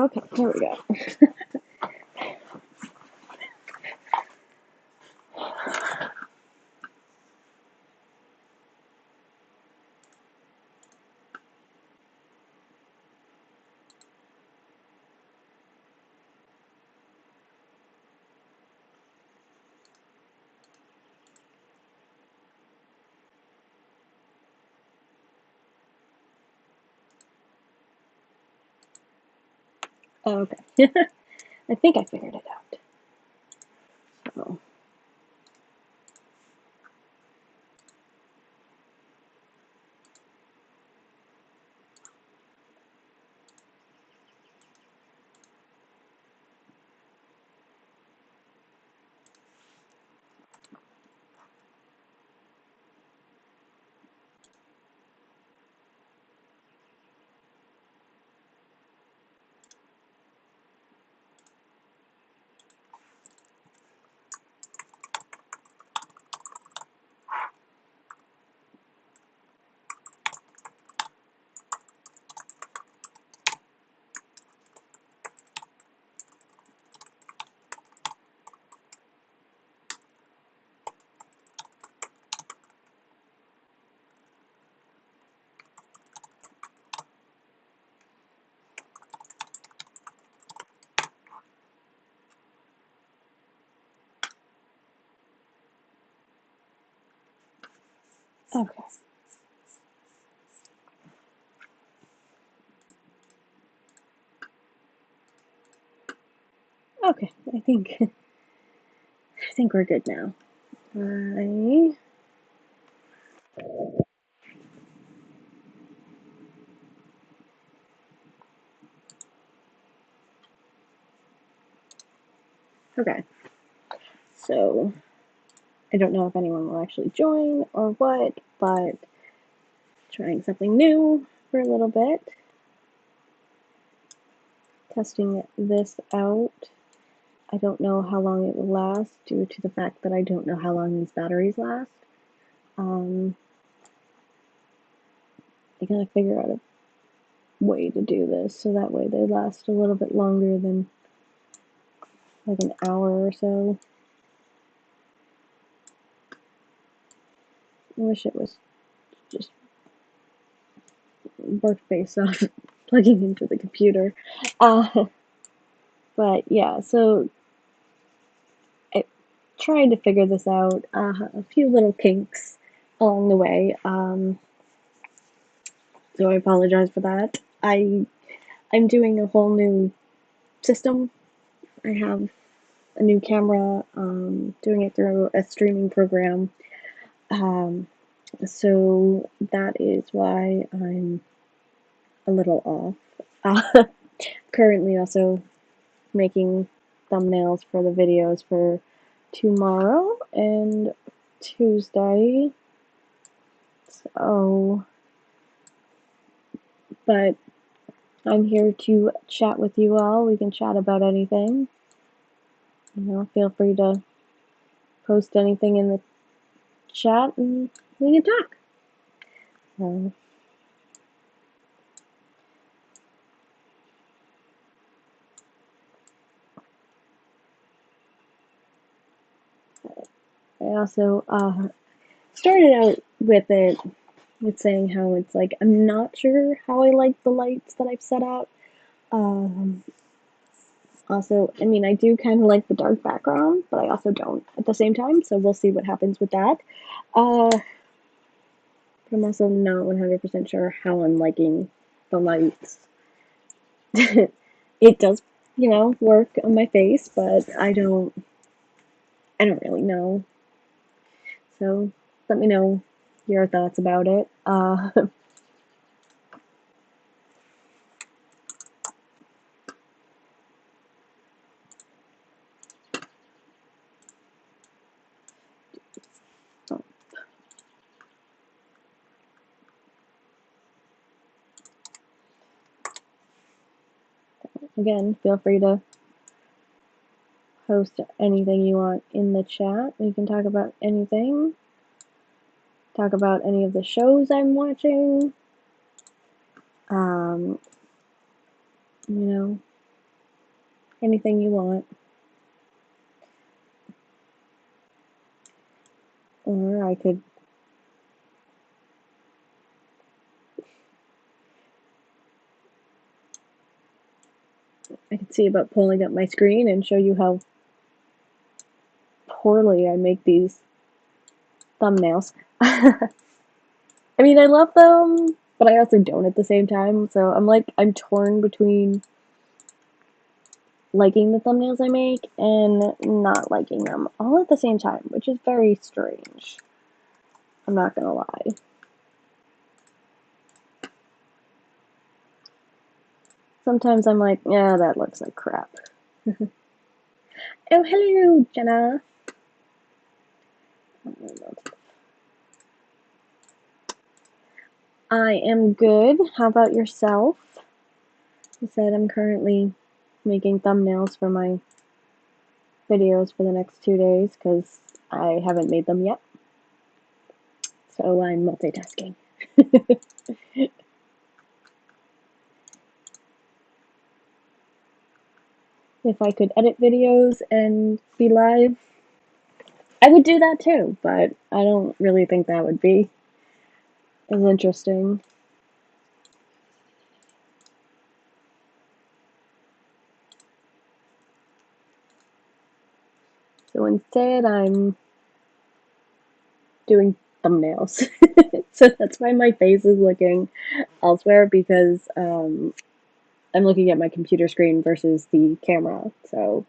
Okay, here we go. Okay. I think I figured it out. So, okay. Okay, I think we're good now. Okay. So, I don't know if anyone will actually join or what, but trying something new for a little bit. Testing this out. I don't know how long it will last due to the fact that I don't know how long these batteries last. I gotta figure out a way to do this so that way they last a little bit longer than like an hour or so. I wish it was just work based off plugging into the computer. But yeah, so I tried to figure this out. A few little kinks along the way. So I apologize for that. I'm doing a whole new system. I have a new camera, doing it through a streaming program. Um, so that is why I'm a little off. Currently also making thumbnails for the videos for tomorrow and Tuesday. So, but I'm here to chat with you all. We can chat about anything. Feel free to post anything in the chat and we can talk. Uh, I also started out with it with saying how it's like I'm not sure how I like the lights that I've set up. Um, Also, I mean, I do kind of like the dark background, but I also don't at the same time, so we'll see what happens with that. But I'm also not 100% sure how I'm liking the lights. It does, work on my face, but I don't really know. So let me know your thoughts about it. Again, feel free to post anything you want in the chat. We can talk about anything. Talk about any of the shows I'm watching. Um, you know, Anything you want. Or I could see about pulling up my screen and show you how poorly I make these thumbnails. I mean, I love them, but I also don't at the same time. So I'm torn between liking the thumbnails I make and not liking them all at the same time, which is very strange. I'm not gonna lie. Sometimes I'm like, yeah, that looks like crap. Oh, hello, Jenna. I am good. How about yourself? I said I'm currently making thumbnails for my videos for the next 2 days because I haven't made them yet. So I'm multitasking. If I could edit videos and be live, I would do that too, but I don't really think that would be as interesting. So instead, I'm doing thumbnails. So that's why my face is looking elsewhere because I'm looking at my computer screen versus the camera. So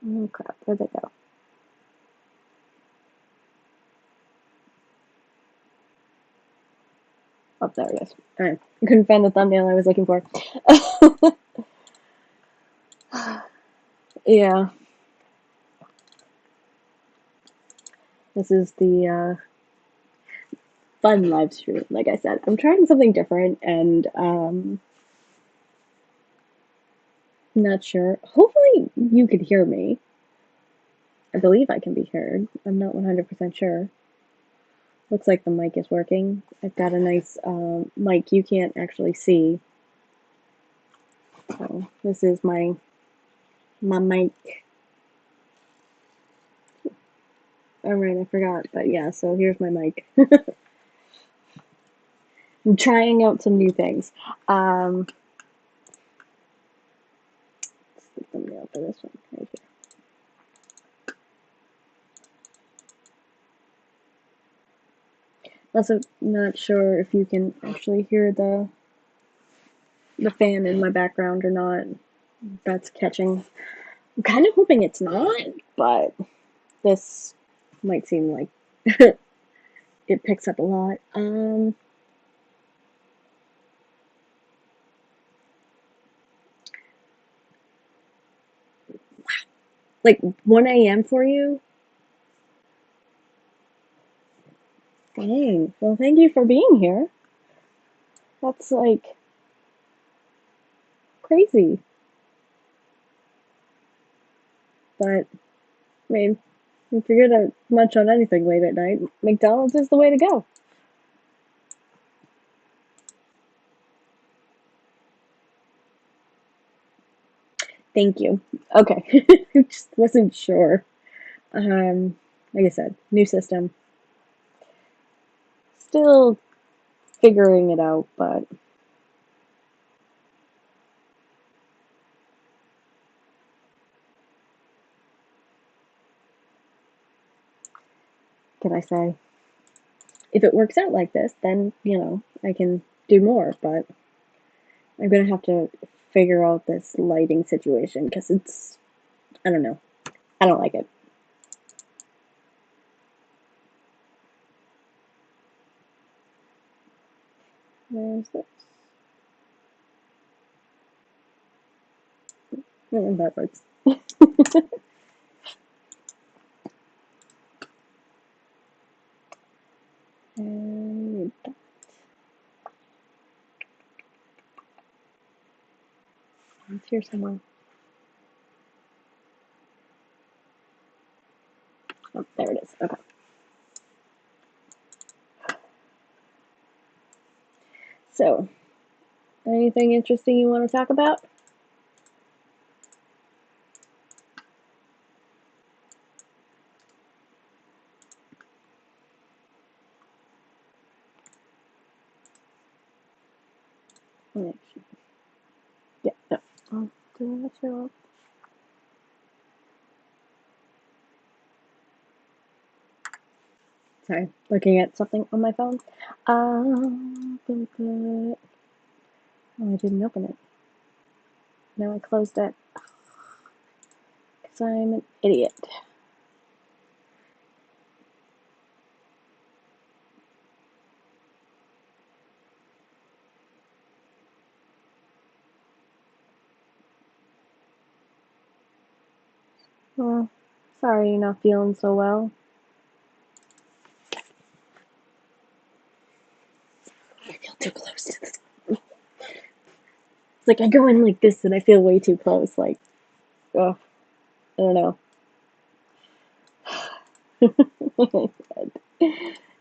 oh crap, where'd they go? Oh, there it is. Alright, I couldn't find the thumbnail I was looking for. Yeah, this is the fun live stream. Like I said, I'm trying something different, and not sure. Hopefully, you could hear me. I believe I can be heard. I'm not 100% sure. Looks like the mic is working. I've got a nice mic you can't actually see. So this is my mic. Alright, I forgot, but yeah, so here's my mic. I'm trying out some new things. Let's the thumbnail for this one right here. Also, not sure if you can actually hear the fan in my background or not. That's catching. I'm kind of hoping it's not, but this might seem like it picks up a lot. Like 1 a.m. for you? Dang. Well, thank you for being here. That's like crazy. But, I mean, if you're gonna munch on anything late at night, McDonald's is the way to go. Thank you. Okay. I just wasn't sure. Like I said, new system. Still figuring it out, but can I say? If it works out like this, then, I can do more, but I'm gonna have to figure out this lighting situation because I don't know. I don't like it. Where's this? That works. And it's here somewhere. Oh, there it is. Okay. So, anything interesting you want to talk about? Yeah, no. Oh, did that show up? Sorry, looking at something on my phone. Oh, I didn't open it. Now I closed it. Because I'm an idiot. Well, sorry you're not feeling so well. I feel too close to this. It's like I go in like this and I feel way too close. Like, oh, I don't know.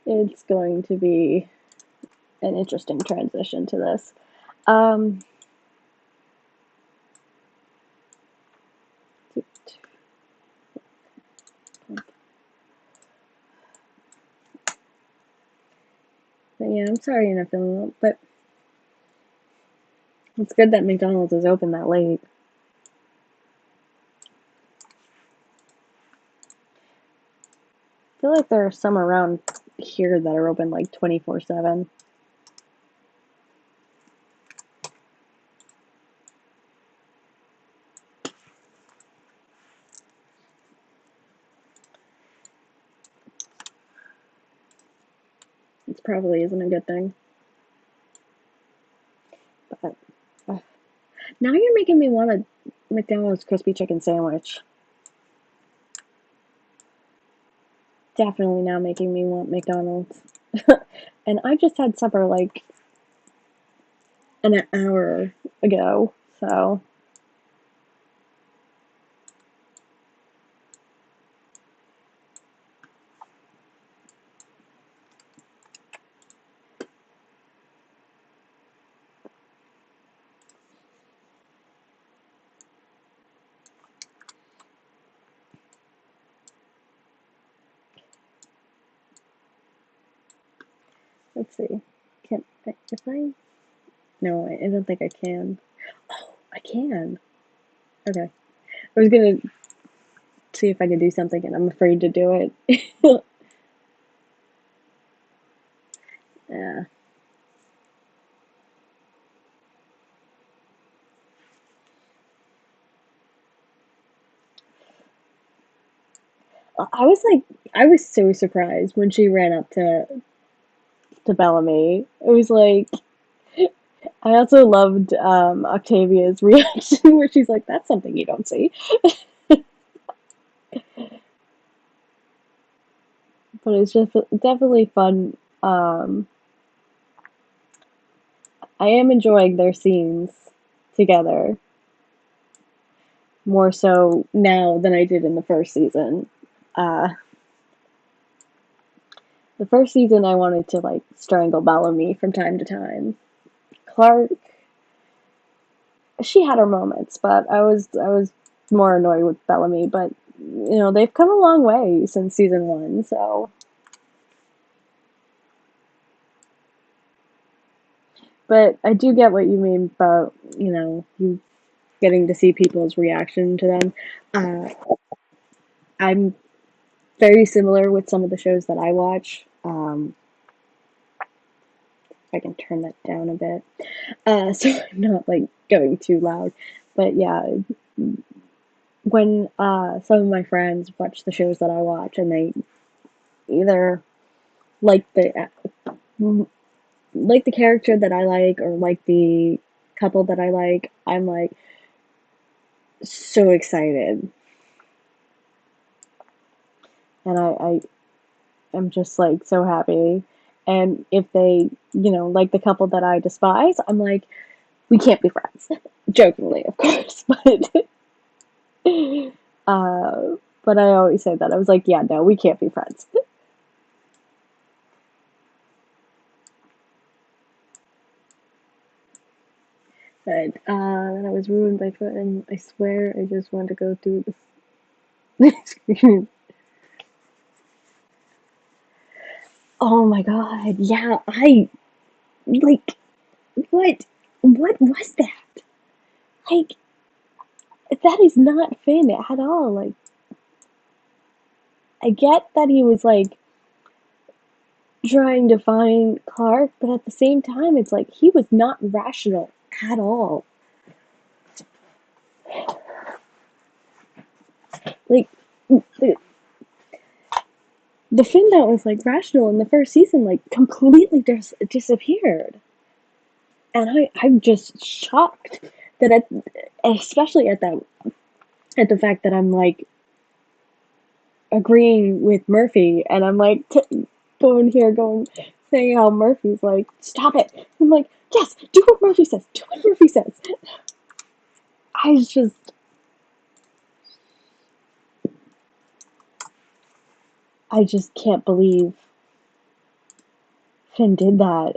It's going to be an interesting transition to this. Um, but yeah, I'm sorry you're not feeling well, but it's good that McDonald's is open that late. I feel like there are some around here that are open like 24/7. It probably isn't a good thing. But now you're making me want a McDonald's crispy chicken sandwich. Definitely now making me want McDonald's. And I just had supper like an hour ago, so let's see. Can if I? No, I don't think I can. Oh, I can. Okay. I was gonna see if I could do something, and I'm afraid to do it. Yeah. I was so surprised when she ran up to Bellamy. It was like, I also loved Octavia's reaction where she's like, "That's something you don't see." But it's just definitely fun. I am enjoying their scenes together more so now than I did in the first season. Uh, the first season, I wanted to like strangle Bellamy from time to time. Clarke, she had her moments, but I was more annoyed with Bellamy. But they've come a long way since season one, so. But I do get what you mean about you getting to see people's reaction to them. I'm very similar with some of the shows that I watch. If I can turn that down a bit, so I'm not like going too loud. But yeah, when some of my friends watch the shows that I watch, and they either like the character that I like or like the couple that I like, I'm like so excited, and I am just like so happy. And if they, like the couple that I despise, I'm like, we can't be friends. Jokingly, of course, uh, but I always say that. I was like, yeah, no, we can't be friends. But then I was ruined by foot, and I swear I just want to go through the Oh my god, yeah, I like what what was that? Like that is not Finn at all. Like I get that he was like trying to find Clark, but at the same time it's like he was not rational at all. Like the, the Finn that was like rational in the first season like completely disappeared. And I'm just shocked that especially at the fact that I'm like agreeing with Murphy, and I'm like going here, saying how Murphy's like, stop it. I'm like, yes, do what Murphy says. Do what Murphy says. I just, I just can't believe Finn did that.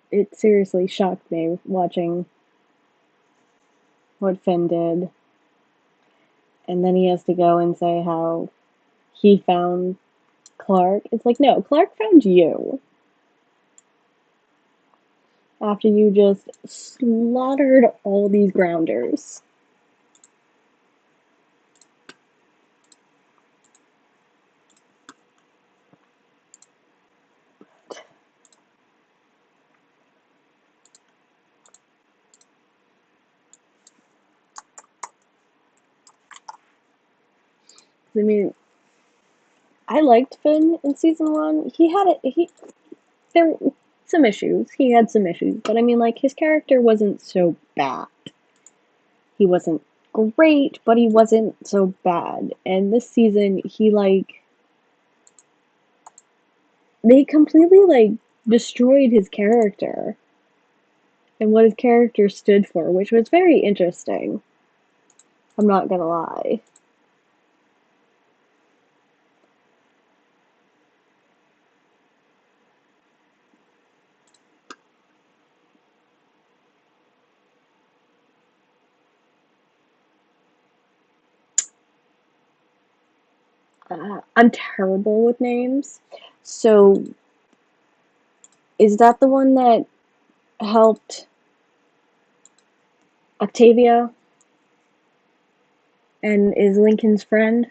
It seriously shocked me watching what Finn did, and then he has to go and say how he found Clark. It's like, no, Clark found you after you just slaughtered all these grounders. I mean, I liked Finn in season one. There were some issues. He had some issues, but I mean, like his character wasn't so bad. He wasn't great, but he wasn't so bad. And this season, they completely like destroyed his character and what his character stood for, which was very interesting. I'm not gonna lie. I'm terrible with names. So, is that the one that helped Octavia and is Lincoln's friend?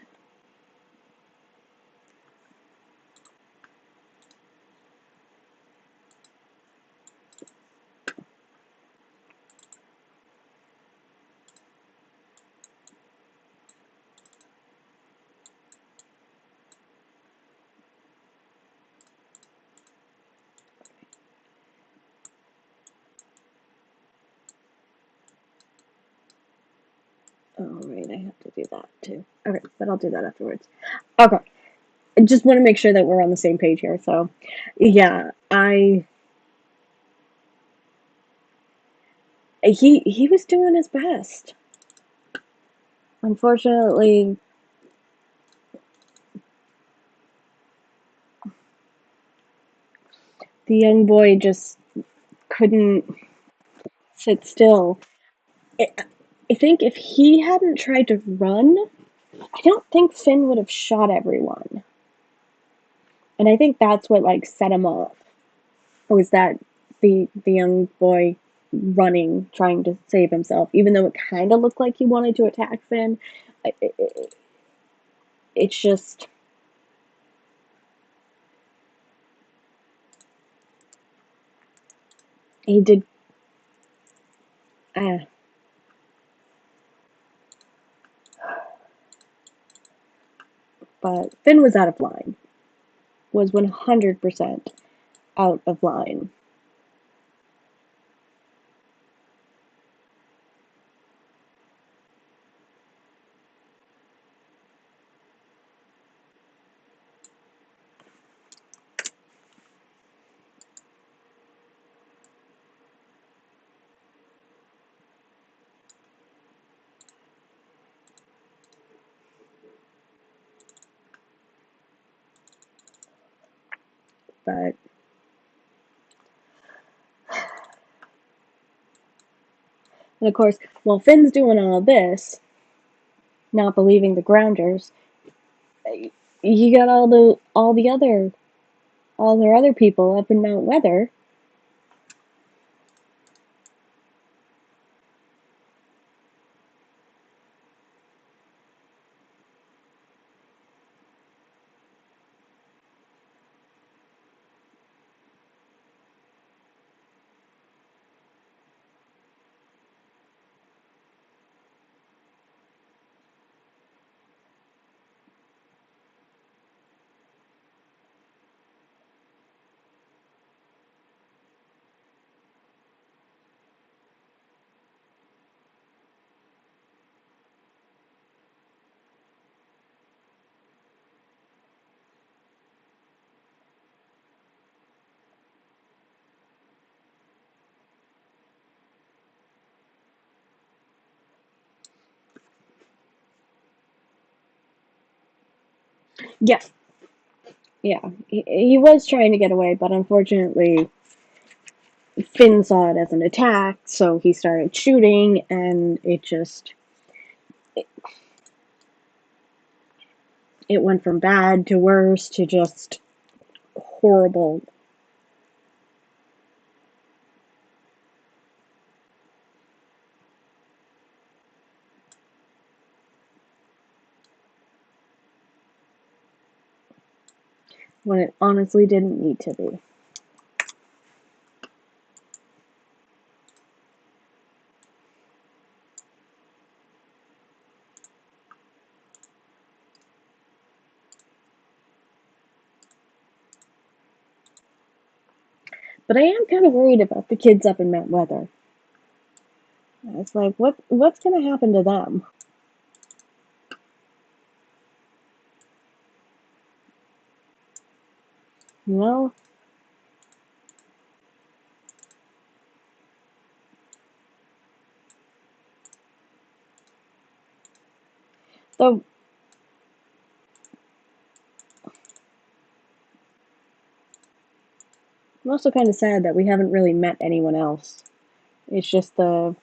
Oh, right, I have to do that too. Okay, but I'll do that afterwards. Okay, I just want to make sure that we're on the same page here. So, yeah, he was doing his best. Unfortunately, the young boy just couldn't sit still. I, I think if he hadn't tried to run, I don't think Finn would have shot everyone. And I think that's what like set him off. Was that the young boy running, trying to save himself, even though it kind of looked like he wanted to attack Finn. It's just he did. Uh, but Finn was out of line. Was 100% out of line. But and of course, while Finn's doing all this, not believing the Grounders, you got all their other people up in Mount Weather. Yeah, yeah. He was trying to get away, but unfortunately, Finn saw it as an attack, so he started shooting, and it went from bad to worse to just horrible. When it honestly didn't need to be. But I am kind of worried about the kids up in Mount Weather. It's like, what's going to happen to them? You know? Though, I'm also kind of sad that we haven't really met anyone else. It's just the.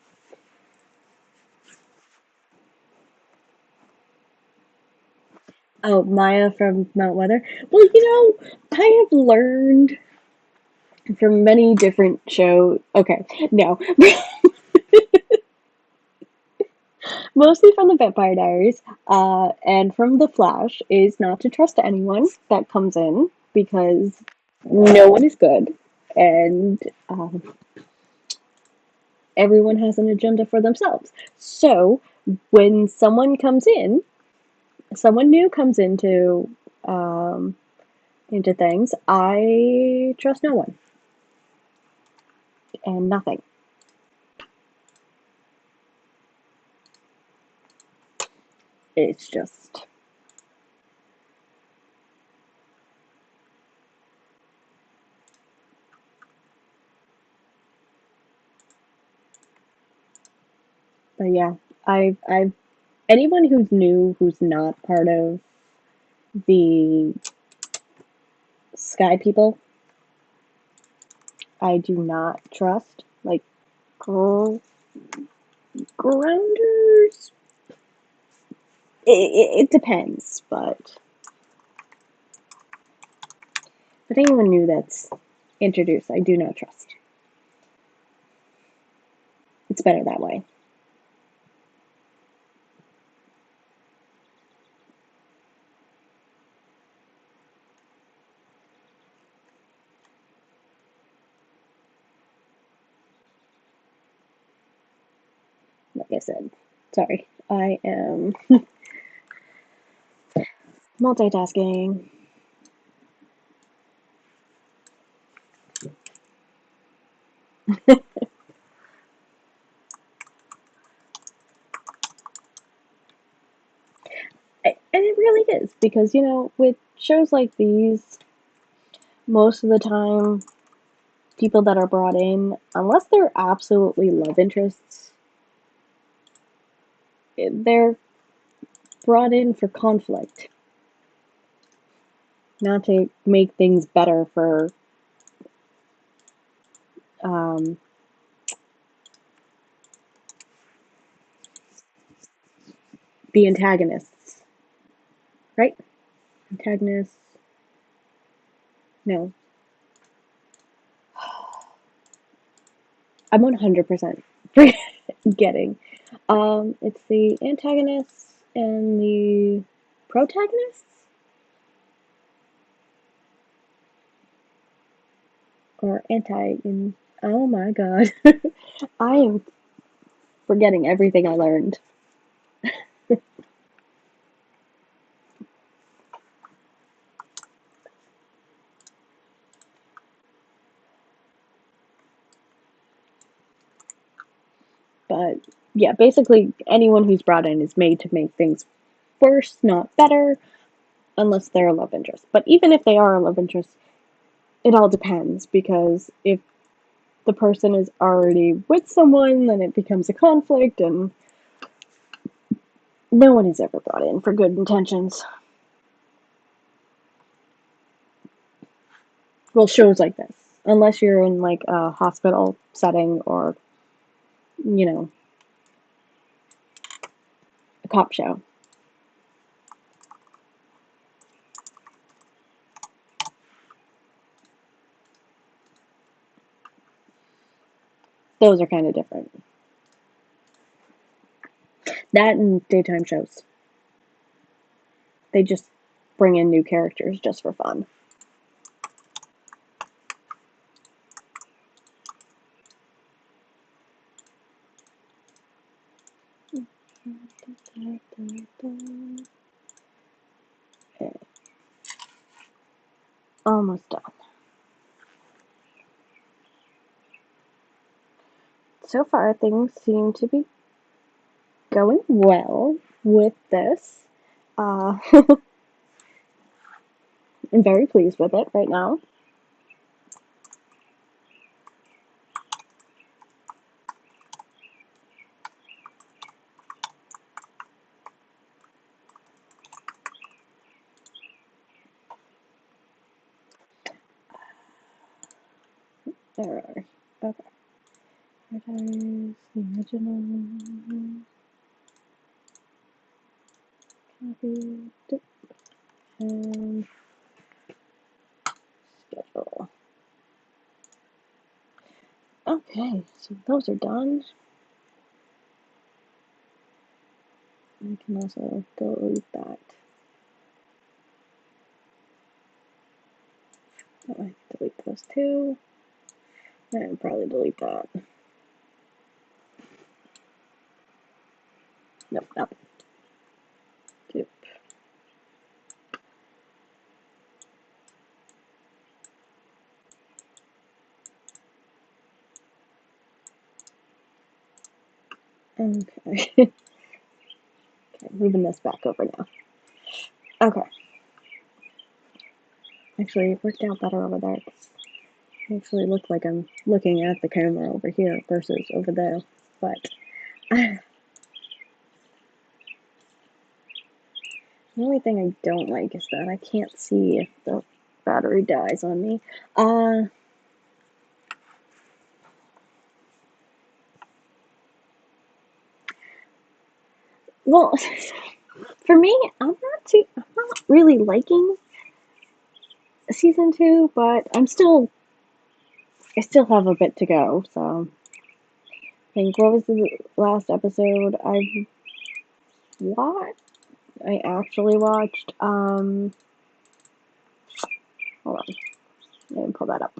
Oh, Maya from Mount Weather. Well, I have learned from many different shows. Okay, no. Mostly from the Vampire Diaries, and from The Flash, is not to trust anyone that comes in because no one is good, and everyone has an agenda for themselves. So when someone new comes um, into things, I trust no one and nothing. It's just. But yeah, I've anyone who's new who's not part of the Sky people, I do not trust. Like girl grounders, it depends, but anyone new that's introduced, I do not trust. It's better that way. Like I said, sorry, I am multitasking. And it really is because with shows like these, most of the time, people that are brought in, unless they're absolutely love interests, they're brought in for conflict. not to make things better for um, the antagonists, right? Antagonists, no. I'm 100% forgetting. It's the antagonists and the protagonists? Or anti in oh my god. I am forgetting everything I learned. But yeah, basically anyone who's brought in is made to make things worse, not better, unless they're a love interest. But even if they are a love interest, it all depends because if the person is already with someone, then it becomes a conflict, and no one is ever brought in for good intentions. Well, shows like this, unless you're in like a hospital setting or, you know, a cop show. Those are kind of different. That and daytime shows. They just bring in new characters just for fun. Okay. Almost done. So far, things seem to be going well with this. I'm very pleased with it right now. There are. Okay. Advertise the original. Copy. And schedule. Okay, so those are done. I can also delete that. Oh, I can delete those too. And probably delete that. Nope, nope. Yep. Okay. Okay, moving this back over now. Okay. Actually, it worked out better over there. It actually looked like I'm looking at the camera over here versus over there. But the only thing I don't like is that I can't see if the battery dies on me. Well, for me, I'm not really liking season 2, but I still have a bit to go, so I think what was the last episode I watched? I actually watched, hold on, let me pull that up.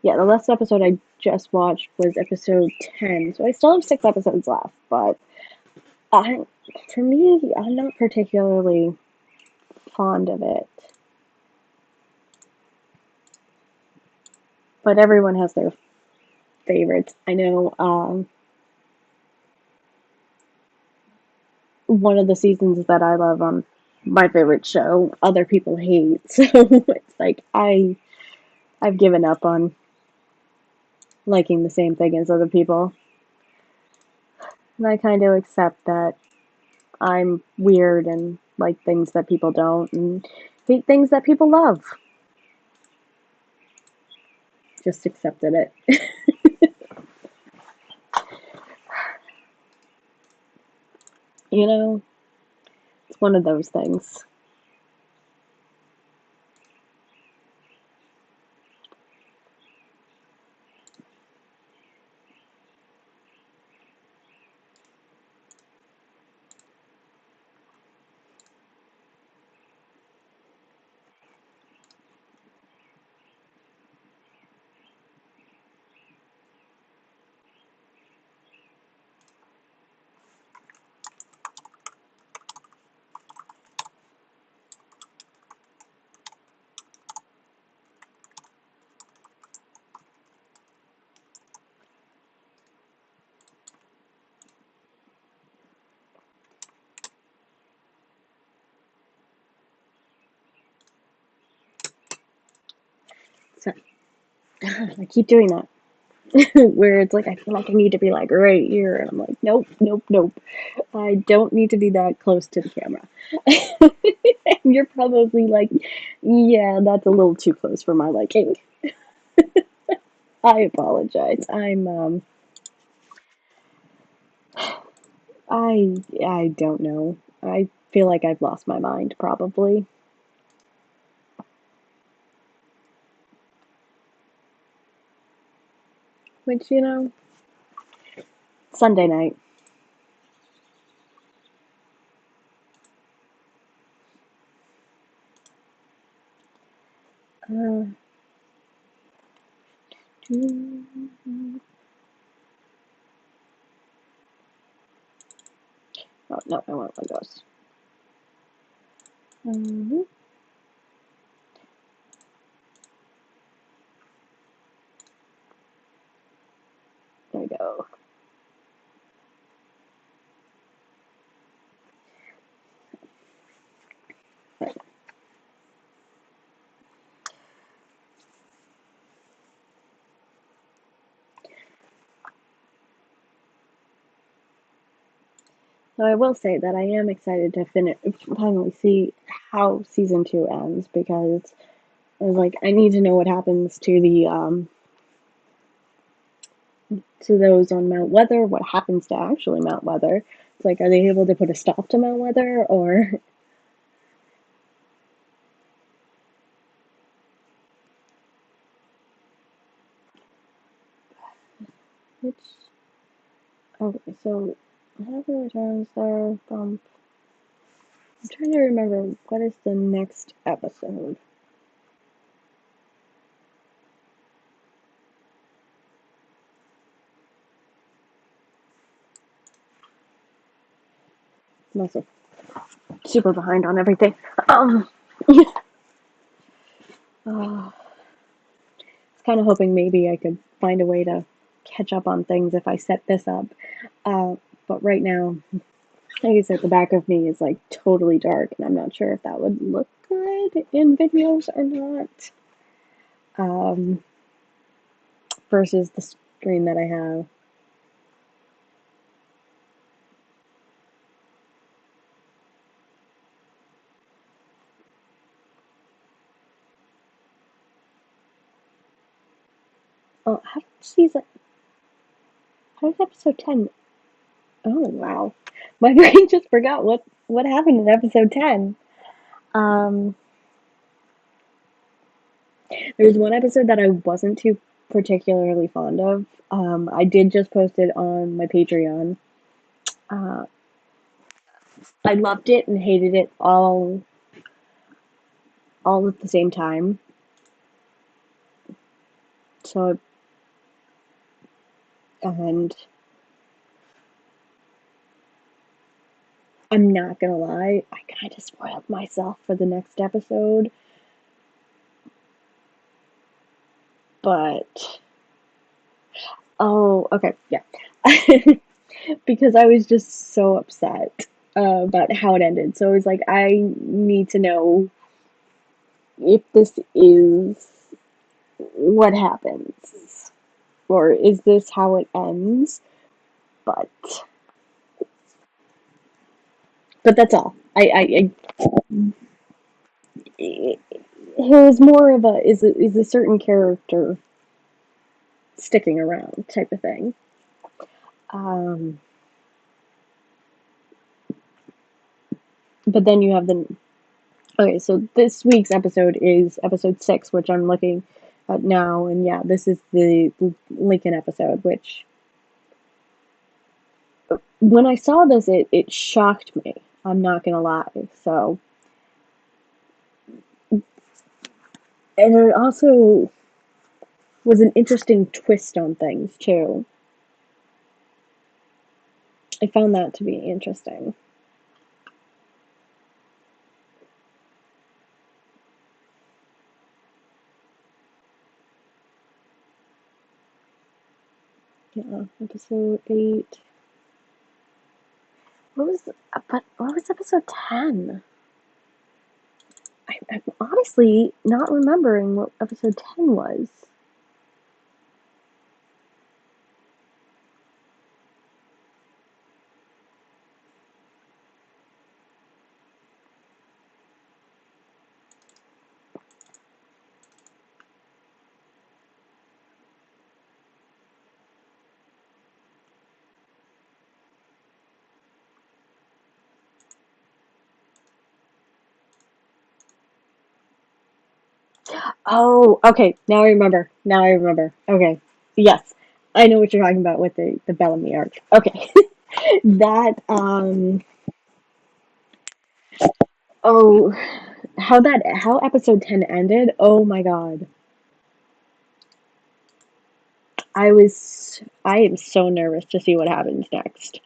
Yeah, the last episode I just watched was episode 10, so I still have 6 episodes left, but I, for me, I'm not particularly fond of it. But everyone has their favorites. I know, one of the seasons that I love on my favorite show, other people hate. So it's like I've given up on liking the same thing as other people. And I kind of accept that I'm weird and like things that people don't. And hate things that people love. Just accepted it. You know, it's one of those things. So I keep doing that. Where it's like I feel like I need to be like right here, and I'm like, nope, nope, nope. I don't need to be that close to the camera. And you're probably like, yeah, that's a little too close for my liking. I apologize. I don't know. I feel like I've lost my mind probably. Which, Sunday night. Uh, oh no, I want Legos. Um, there we go. Right. So I will say that I am excited to finally see how season 2 ends, because I was like, I need to know what happens to those on Mount Weather. What happens to actually Mount Weather? It's like, are they able to put a stop to Mount Weather, or which? Okay, so whatever returns there from. I'm trying to remember what is the next episode. I'm also super behind on everything. Um, uh, kind of hoping maybe I could find a way to catch up on things if I set this up. Uh, but right now, like I said, the back of me is like totally dark, and I'm not sure if that would look good in videos or not. Um, versus the screen that I have. Oh, how did episode 10? Oh wow, my brain just forgot what happened in episode 10. Um, There's one episode that I wasn't too particularly fond of. I did just post it on my Patreon. Uh, I loved it and hated it all at the same time. So, and I'm not gonna lie, I kind of spoiled myself for the next episode, but oh, okay, yeah. Because I was just so upset about how it ended. So I was like, I need to know if this is what happens, or is this how it ends? But but that's all. it was more of a is a certain character sticking around type of thing. Um, but then you have the okay. So this week's episode is episode 6, which I'm looking at now, and yeah, this is the Lincoln episode. Which when I saw this, it shocked me. I'm not gonna lie. So and it also was an interesting twist on things too. I found that to be interesting. Yeah, episode 8. What was but what was episode 10? I'm honestly not remembering what episode 10 was. Oh, okay. Now I remember. Now I remember. Okay. Yes. I know what you're talking about with the Bellamy arc. Okay. That oh how episode 10 ended. Oh my god. I am so nervous to see what happens next.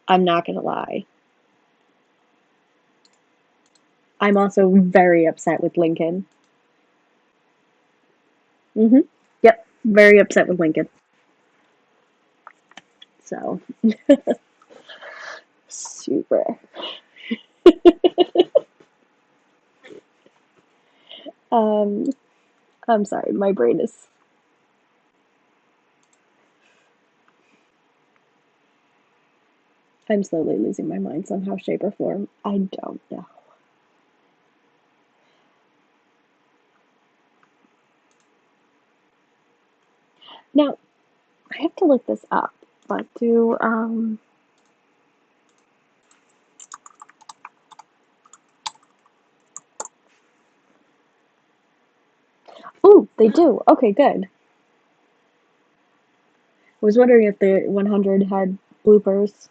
I'm not gonna lie. I'm also very upset with Lincoln. Yep, very upset with Lincoln. So, super. Um, I'm sorry, my brain is. I'm slowly losing my mind somehow, shape, or form. I don't know. Now, I have to look this up, but oh, they do. Okay, good. I was wondering if the 100 had bloopers.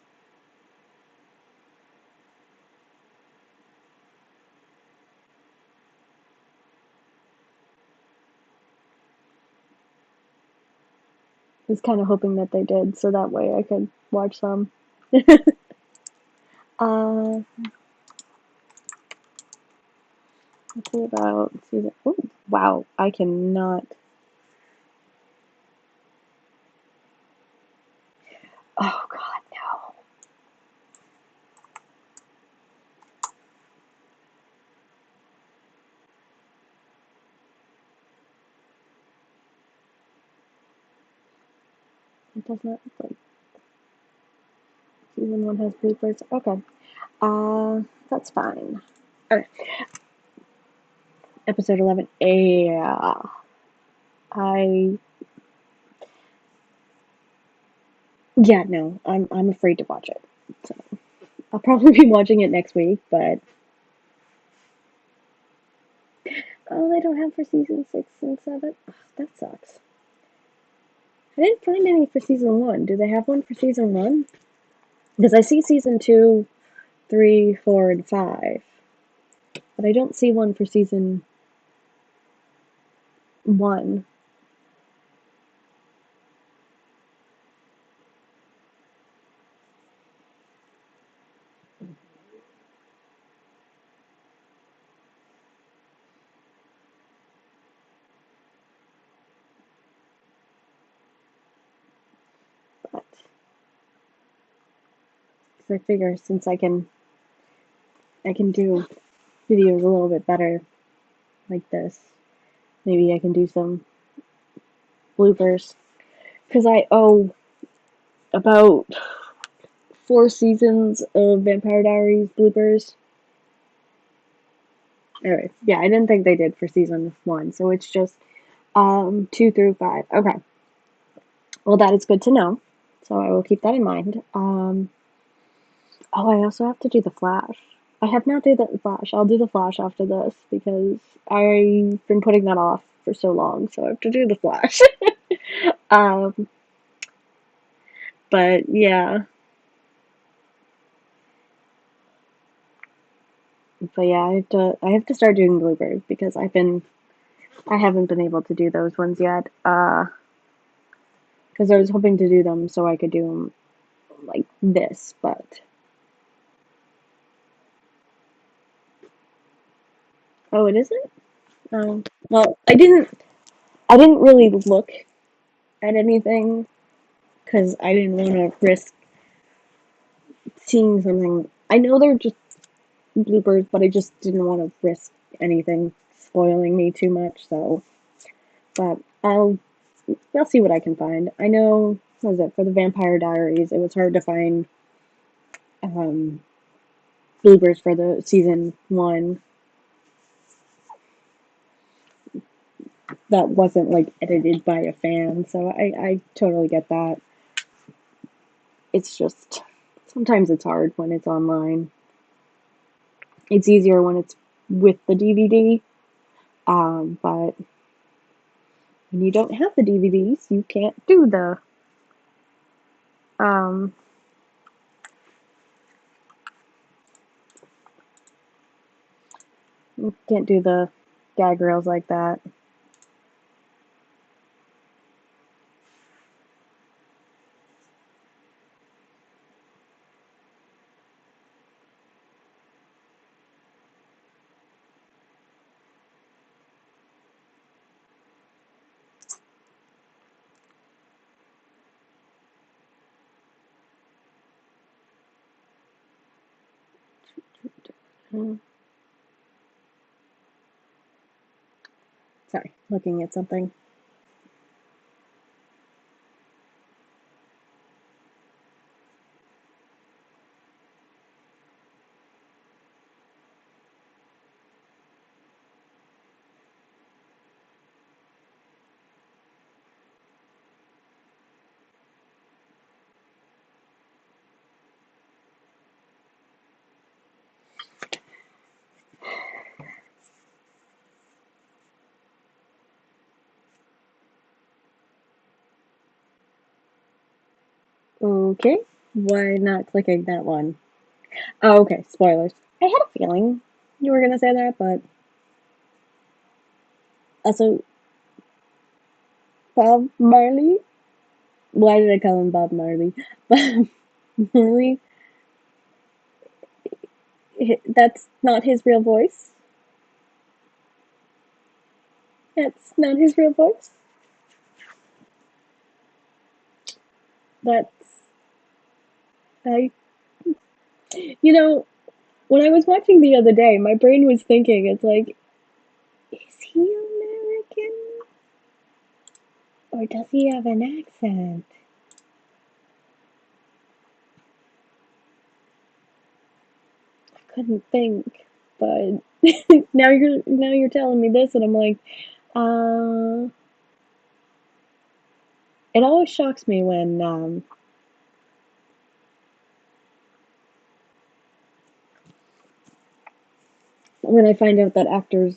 I was kind of hoping that they did, so that way I could watch some. uh, let's see about season. Oh, wow, I cannot. Oh God, no. It does not look like season 1 has bloopers. Okay. That's fine. Okay. Episode 11. Yeah. I. Yeah, no. I'm afraid to watch it. So I'll probably be watching it next week, but. Oh, they don't have for season 6 and 7. Ugh, that sucks. I didn't find any for season 1. Do they have one for season 1? Because I see season 2, 3, 4, and 5. But I don't see one for season 1. But. Because I figure since I can do videos a little bit better like this. Maybe I can do some bloopers. Because I owe about 4 seasons of Vampire Diaries bloopers. Anyways, yeah, I didn't think they did for season one, so it's just 2 through 5. Okay, well that is good to know. So I will keep that in mind. Oh, I also have to do the Flash. I have not done the Flash. I'll do the Flash after this because I've been putting that off for so long. So I have to do the Flash. um, but yeah, I have to start doing bloopers because I haven't been able to do those ones yet. Because I was hoping to do them so I could do them like this, but oh, it isn't. Oh, well, I didn't really look at anything because I didn't want to risk seeing something. I know they're just bloopers, but I just didn't want to risk anything spoiling me too much. So, but I'll see what I can find. I know, what was it for the Vampire Diaries? It was hard to find um, bloopers for the season one that wasn't like edited by a fan. So I totally get that. It's just sometimes it's hard when it's online. It's easier when it's with the DVD. But when you don't have the DVDs, you can't do the um, you can't do the gag reels like that. Sorry, looking at something. Okay, why not clicking that one? Oh, okay, spoilers. I had a feeling you were gonna say that, but also Bob Marley. Why did I call him Bob Marley? Bob Marley. That's not his real voice. That's not his real voice. That's I. You know, when I was watching the other day, my brain was thinking, it's like, is he American or does he have an accent? I couldn't think, but now you're telling me this, and I'm like, uh, it always shocks me when I find out that actors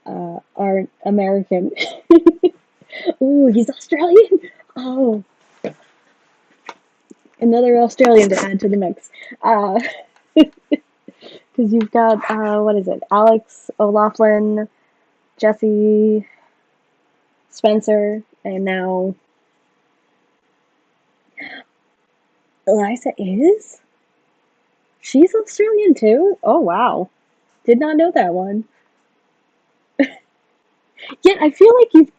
are American. Ooh, he's Australian. Oh, another Australian to add to the mix. Uh, because you've got what is it? Alex O'Loughlin, Jesse Spencer, and now Eliza is? She's Australian too? Oh wow. Did not know that one. Yet I feel like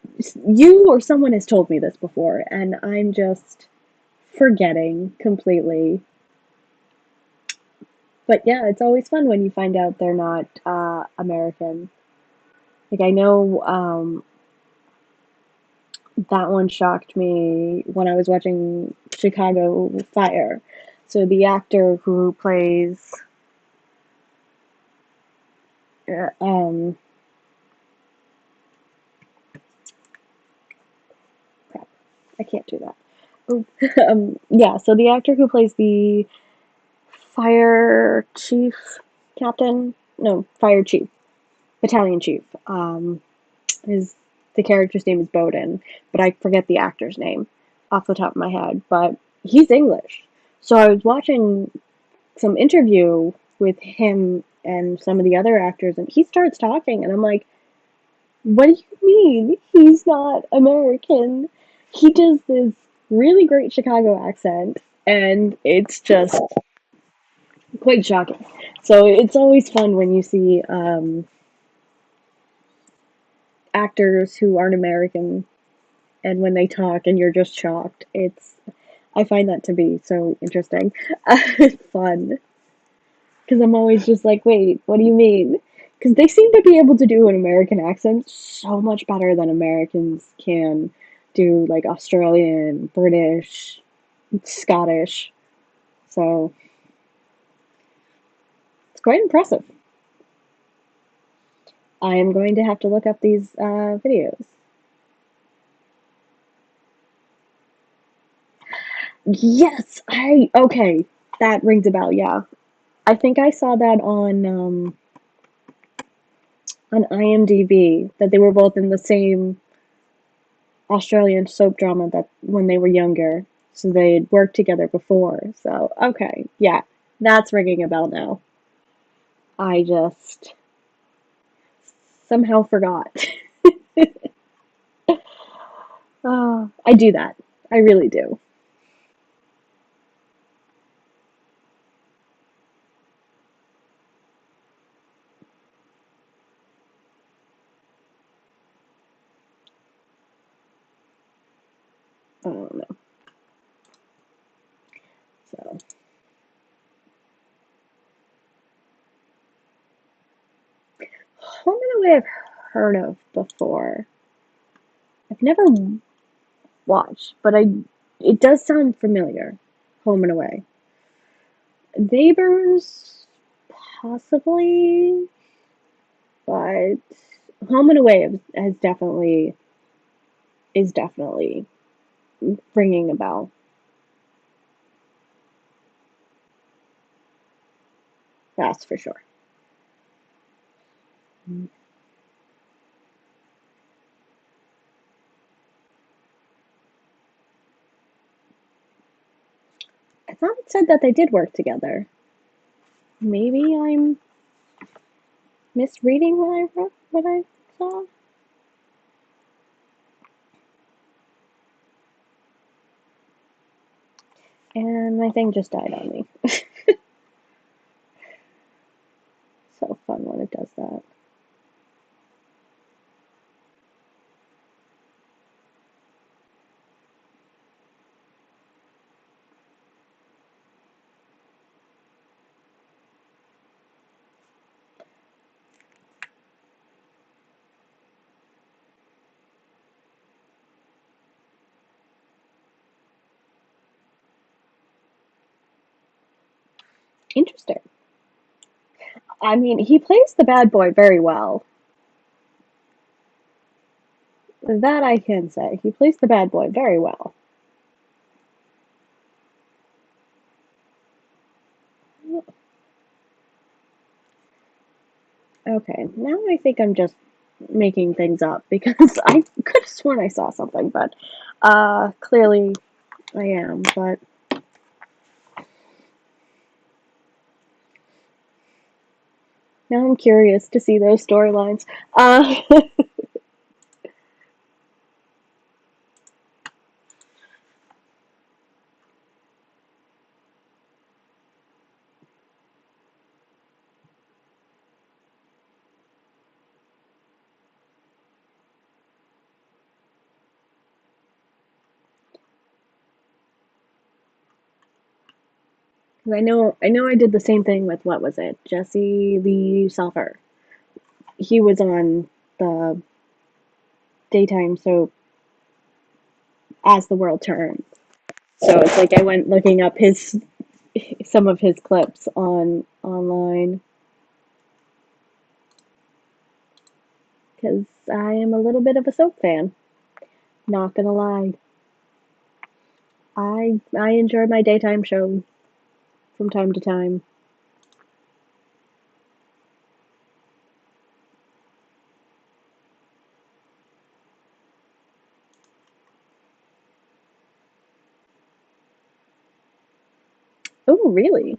you or someone has told me this before and I'm just forgetting completely. But yeah, it's always fun when you find out they're not American. Like I know that one shocked me when I was watching Chicago Fire. So the actor who plays Um, crap, I can't do that. Oh, yeah. So the actor who plays the fire chief, captain, no, fire chief, battalion chief, his the character's name is Bowden, but I forget the actor's name off the top of my head. But he's English, so I was watching some interview with him and some of the other actors, and he starts talking, and I'm like, "What do you mean he's not American?" He does this really great Chicago accent, and it's just quite shocking. So it's always fun when you see actors who aren't American and when they talk and you're just shocked. I find that to be so interesting. Fun. Because I'm always just like, wait, what do you mean? Because they seem to be able to do an American accent so much better than Americans can do, like Australian, British, Scottish. So it's quite impressive. I am going to have to look up these videos. Yes, okay, that rings a bell. Yeah, I think I saw that on IMDb that they were both in the same Australian soap drama that when they were younger. So they had worked together before. So, okay, yeah, that's ringing a bell now. I just somehow forgot. I do that. I really do. I don't know. So, Home and Away I've heard of before. I've never watched, but it does sound familiar. Home and Away. Neighbors, possibly, but Home and Away is definitely ringing a bell. That's for sure. I thought it said that they did work together. Maybe I'm misreading what I saw. And my thing just died on me. So fun when it does that. Interesting. I mean, he plays the bad boy very well. That I can say. He plays the bad boy very well. Okay, now I think I'm just making things up because I could have sworn I saw something, but clearly I am. But now I'm curious to see those storylines. Uh, 'cause I know I did the same thing with what was it? Jesse Lee Soffer. He was on the daytime soap As the World Turns. So it's like I went looking up his some of his clips on online. because I am a little bit of a soap fan. Not gonna lie. I enjoy my daytime show from time to time. Oh, really?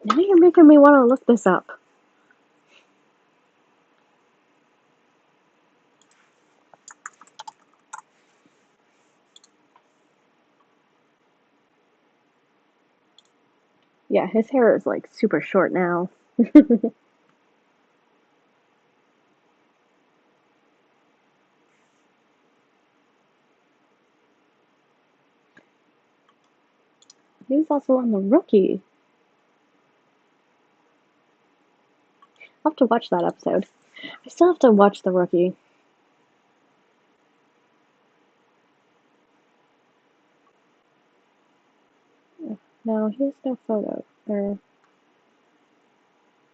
Now you're making me want to look this up. Yeah, his hair is like super short now. He was also on The Rookie. I'll have to watch that episode. I still have to watch The Rookie. No, he has no photo. Or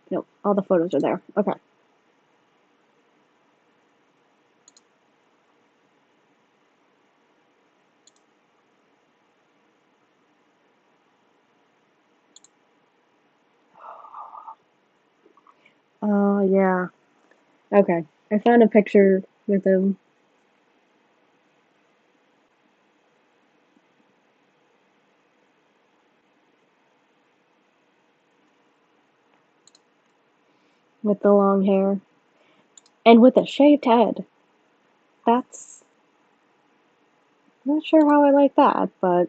no, all the photos are there. Okay. Oh, yeah. Okay. I found a picture with him. With the long hair. And with a shaved head. That's not sure how I like that, but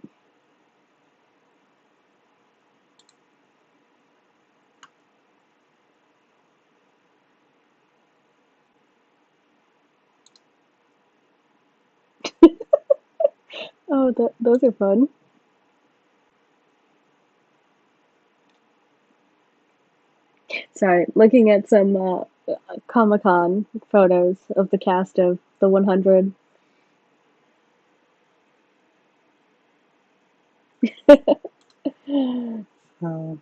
oh, those are fun. Sorry, looking at some Comic-Con photos of the cast of the 100. Oh,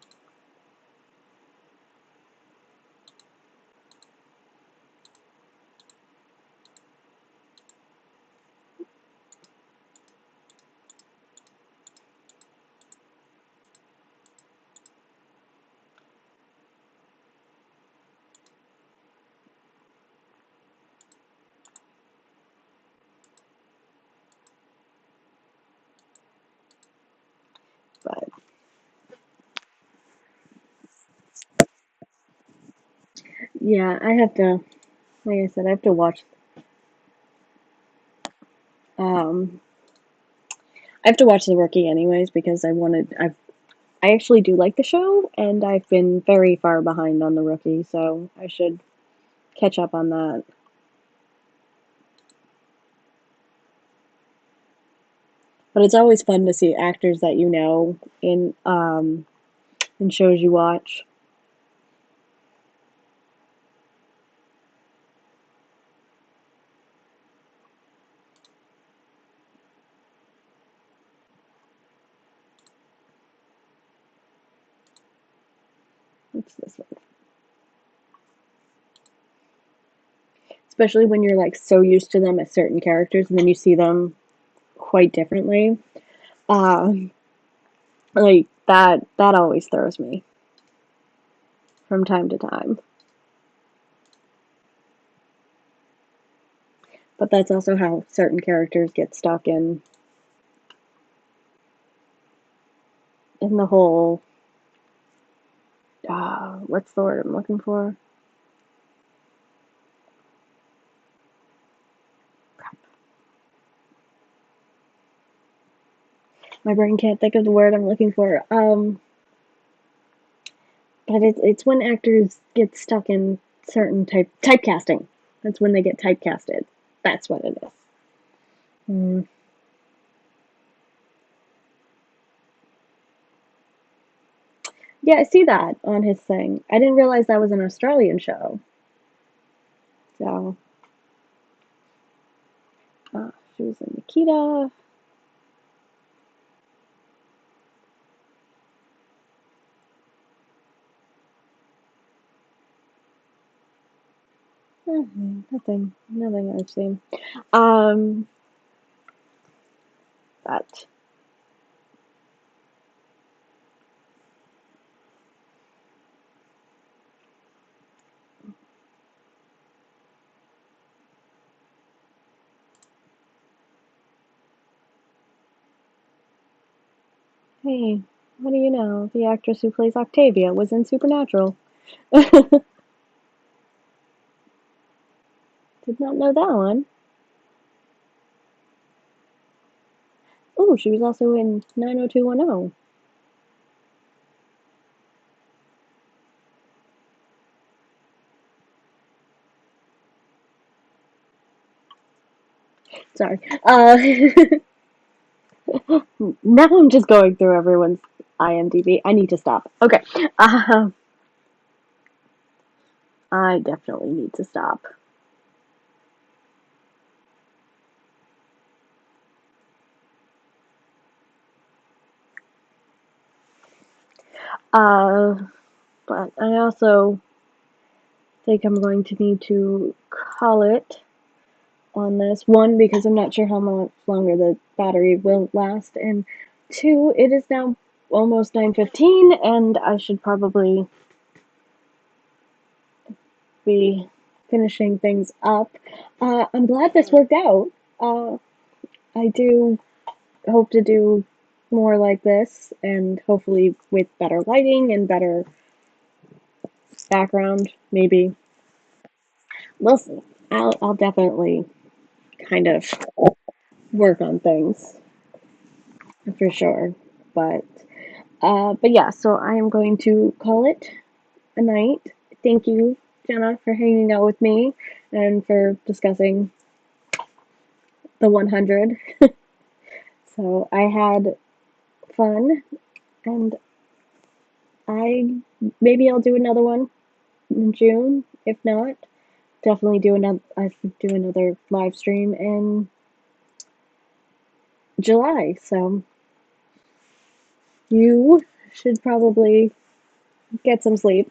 but yeah, I have to, like I said, I have to watch. Um, I have to watch The Rookie anyways because I actually do like the show, and I've been very far behind on The Rookie, so I should catch up on that. But it's always fun to see actors that you know in shows you watch. What's this one? Especially when you're like so used to them as certain characters, and then you see them quite differently. Um, like that always throws me from time to time. But that's also how certain characters get stuck in the whole what's the word I'm looking for? My brain can't think of the word I'm looking for. But it's when actors get stuck in certain typecasting. That's when they get typecasted. That's what it is. Mm. Yeah, I see that on his thing. I didn't realize that was an Australian show. So, she was in Nikita. Nothing I've seen. Um, but hey, what do you know? The actress who plays Octavia was in Supernatural. Did not know that one. Oh, she was also in 90210. Sorry. Now I'm just going through everyone's IMDb. I need to stop. Okay. Uh, I definitely need to stop. Uh, but I also think I'm going to need to call it on this. One, because I'm not sure how much longer the battery will last, and two, it is now almost 9:15, and I should probably be finishing things up. I'm glad this worked out. Uh, I do hope to do more like this, and hopefully with better lighting and better background, maybe. We'll see. I'll definitely kind of work on things for sure. But but yeah, so I am going to call it a night. Thank you, Jenna, for hanging out with me and for discussing the 100. So I had fun, and I maybe I'll do another one in June. If not, definitely do another. I should do another live stream in July. So you should probably get some sleep,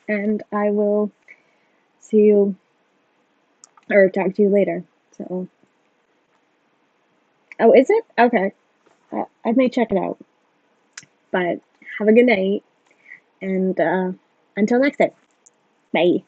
and I will see you or talk to you later. So, oh, is it? Okay. I may check it out. But have a good night, and until next time. Bye.